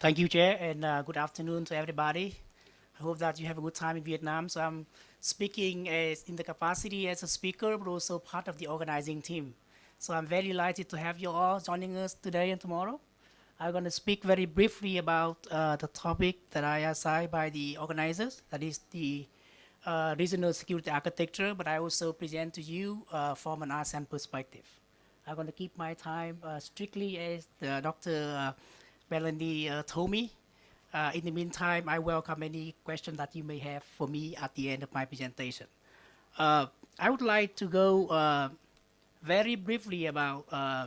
Thank you, Chair, and good afternoon to everybody. I hope that you have a good time in Vietnam. So I'm speaking as in the capacity as a speaker, but also part of the organizing team. So I'm very delighted to have you all joining us today and tomorrow. I'm going to speak very briefly about the topic that I assigned by the organizers, that is the regional security architecture, but I also present to you from an ASEAN perspective. I'm going to keep my time strictly as Dr. Melanie told me. In the meantime, I welcome any question that you may have for me at the end of my presentation. I would like to go very briefly about uh,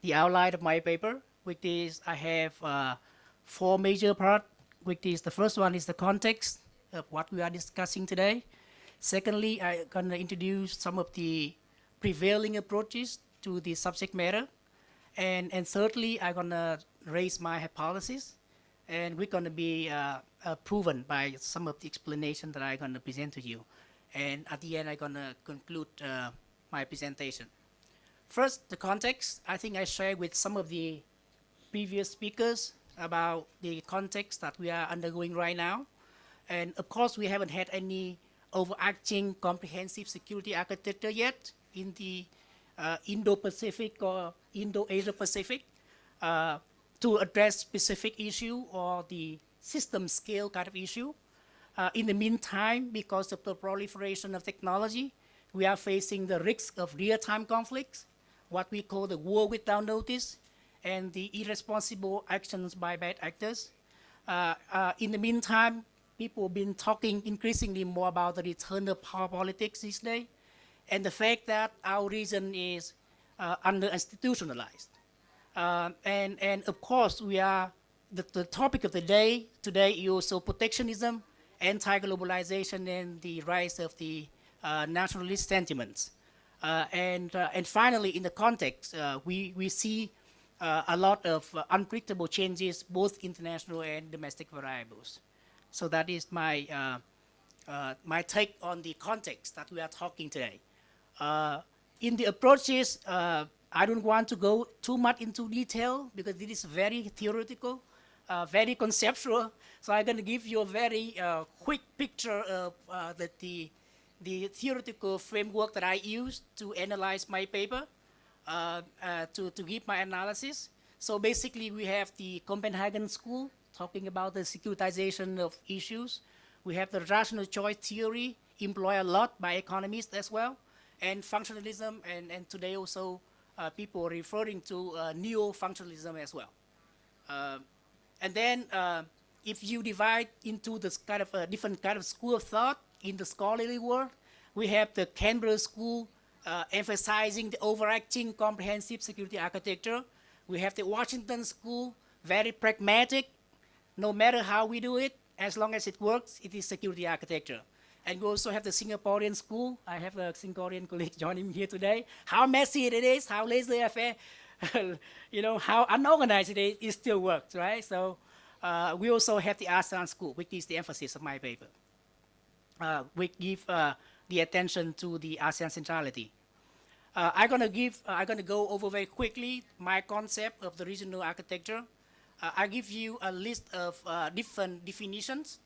the outline of my paper, which is I have four major parts, which is the first one is the context of what we are discussing today. Secondly, I'm going to introduce some of the prevailing approaches to the subject matter. And thirdly, I'm going to raise my hypothesis, and we're going to be proven by some of the explanation that I'm going to present to you. And at the end, I'm going to conclude my presentation. First, the context. I think I shared with some of the previous speakers about the context that we are undergoing right now. And of course, we haven't had any overarching comprehensive security architecture yet in the Indo-Pacific or Indo-Asia Pacific to address specific issue or the system scale kind of issue. In the meantime, because of the proliferation of technology, we are facing the risk of real-time conflicts, what we call the war without notice, and the irresponsible actions by bad actors. In the meantime, people have been talking increasingly more about the return of power politics these days, and the fact that our region is under-institutionalized. And of course, we are, the topic of the day today is also protectionism, anti-globalization, and the rise of the nationalist sentiments. And finally, in the context, we see a lot of unpredictable changes, both international and domestic variables. So that is my, my take on the context that we are talking today. In the approaches, I don't want to go too much into detail because it is very theoretical, very conceptual. So I'm going to give you a very quick picture of the theoretical framework that I used to analyze my paper, to give my analysis. So basically, we have the Copenhagen School talking about the securitization of issues. We have the rational choice theory, employed a lot by economists as well, and functionalism, and today also people are referring to neo-functionalism as well. And then if you divide into this kind of a different kind of school of thought in the scholarly world, we have the Canberra School emphasizing the overarching comprehensive security architecture. We have the Washington School, very pragmatic. No matter how we do it, as long as it works, it is security architecture. And we also have the Singaporean school. I have a Singaporean colleague joining me here today. How messy it is, how laissez-faire, you know, how unorganized it is, it still works, right? So we also have the ASEAN school, which is the emphasis of my paper. We give the attention to the ASEAN centrality. I'm gonna go over very quickly my concept of the regional architecture. I give you a list of different definitions.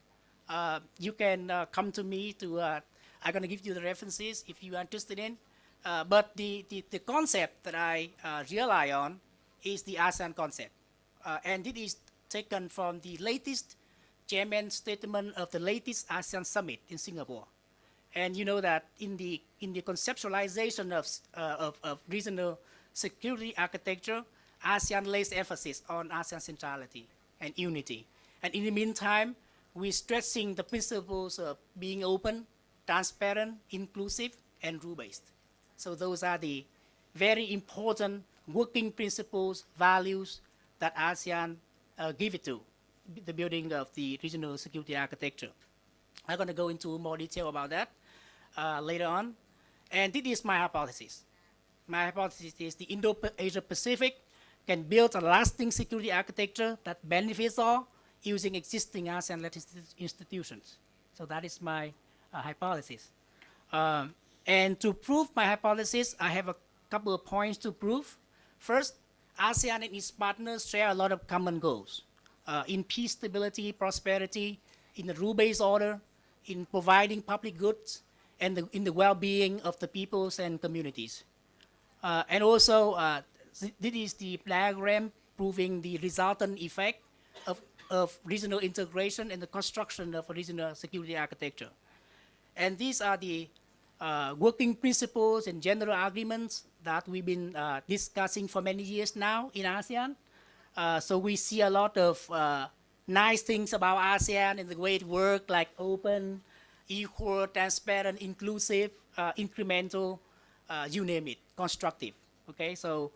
You can come to me to, I'm going to give you the references if you are interested in. But the concept that I rely on is the ASEAN concept. And it is taken from the latest chairman's statement of the latest ASEAN summit in Singapore. And you know that in the conceptualization of regional security architecture, ASEAN lays emphasis on ASEAN centrality and unity. And in the meantime, we're stressing the principles of being open, transparent, inclusive, and rule-based. So those are the very important working principles, values that ASEAN give it to, the building of the regional security architecture. I'm going to go into more detail about that later on. And this is my hypothesis. My hypothesis is the Indo-Asia Pacific can build a lasting security architecture that benefits all using existing ASEAN-led institutions. So that is my hypothesis. And to prove my hypothesis, I have a couple of points to prove. First, ASEAN and its partners share a lot of common goals in peace, stability, prosperity, in the rule-based order, in providing public goods, and in the well-being of the peoples and communities. And also, this is the diagram proving the resultant effect of regional integration and the construction of a regional security architecture. And these are the working principles and general agreements that we've been discussing for many years now in ASEAN. So we see a lot of nice things about ASEAN and the way it works, like open, equal, transparent, inclusive, incremental, you name it, constructive. Okay, so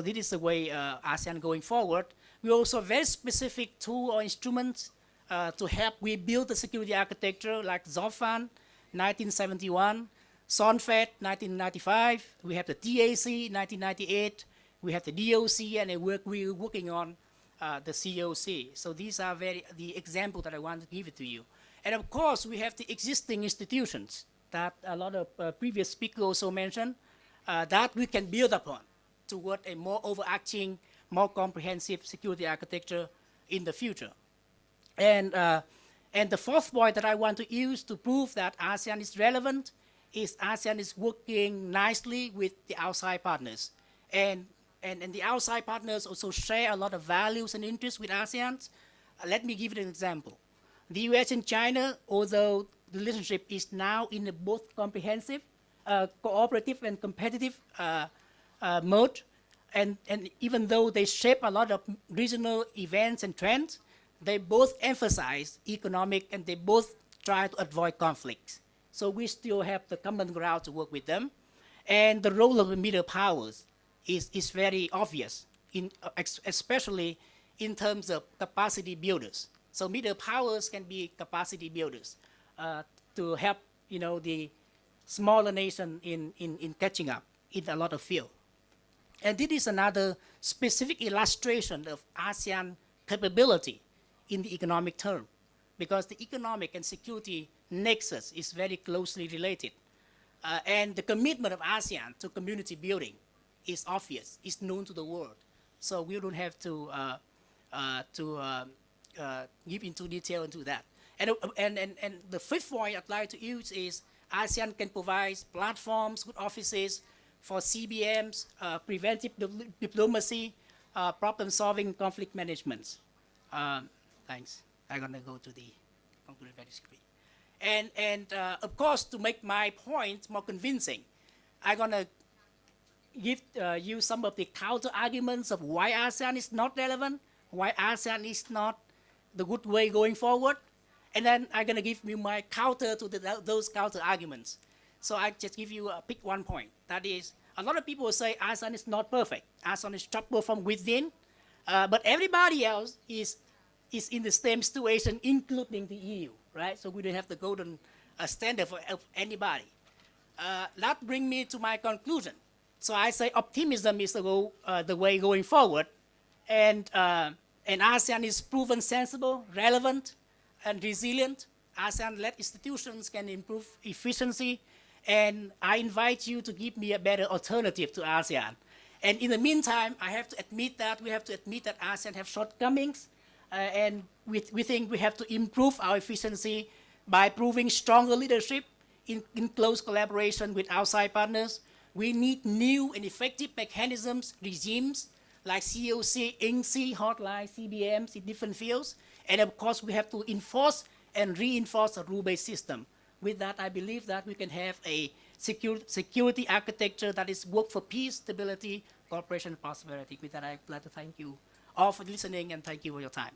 this is the way ASEAN going forward. We also have very specific tools or instruments to help we build the security architecture, like ZOFAN, 1971, SONFED, 1995. We have the TAC, 1998. We have the DOC, and we're working on the COC. So these are the example that I want to give it to you. And of course, we have the existing institutions that a lot of previous speakers also mentioned that we can build upon toward a more overarching, more comprehensive security architecture in the future. And the fourth point that I want to use to prove that ASEAN is relevant is ASEAN is working nicely with the outside partners. And the outside partners also share a lot of values and interests with ASEAN. Let me give you an example. The US and China, although the relationship is now in a both comprehensive, cooperative and competitive mode, and even though they shape a lot of regional events and trends, they both emphasize economic and they both try to avoid conflicts. So we still have the common ground to work with them. And the role of the middle powers is very obvious, especially in terms of capacity builders. So middle powers can be capacity builders to help the smaller nation in catching up in a lot of field. And this is another specific illustration of ASEAN capability in the economic term, because the economic and security nexus is very closely related. And the commitment of ASEAN to community building is obvious, is known to the world. So we don't have to give into detail into that. And the fifth point I'd like to use is ASEAN can provide platforms, good offices for CBMs, preventive diplomacy, problem solving, conflict management. Thanks. I'm gonna go to the conclusion very quickly. And of course, to make my point more convincing, I'm gonna give you some of the counter arguments of why ASEAN is not relevant, why ASEAN is not the good way going forward, and then I'm gonna give you my counter to those counter arguments. So I just give you pick one point. That is, a lot of people say ASEAN is not perfect. ASEAN is trouble from within, but everybody else is in the same situation, including the EU, right? So we don't have the golden standard for anybody. That brings me to my conclusion. So I say optimism is the way going forward, and ASEAN is proven sensible, relevant, and resilient. ASEAN-led institutions can improve efficiency, and I invite you to give me a better alternative to ASEAN. And in the meantime, I have to admit that we have to admit that ASEAN have shortcomings, and we think we have to improve our efficiency by proving stronger leadership in close collaboration with outside partners. We need new and effective mechanisms, regimes like COC, INC, hotline, CBMs in different fields. And of course, we have to enforce and reinforce a rule-based system. With that, I believe that we can have a security architecture that is work for peace, stability, cooperation, and prosperity. With that, I'd like to thank you all for listening and thank you for your time.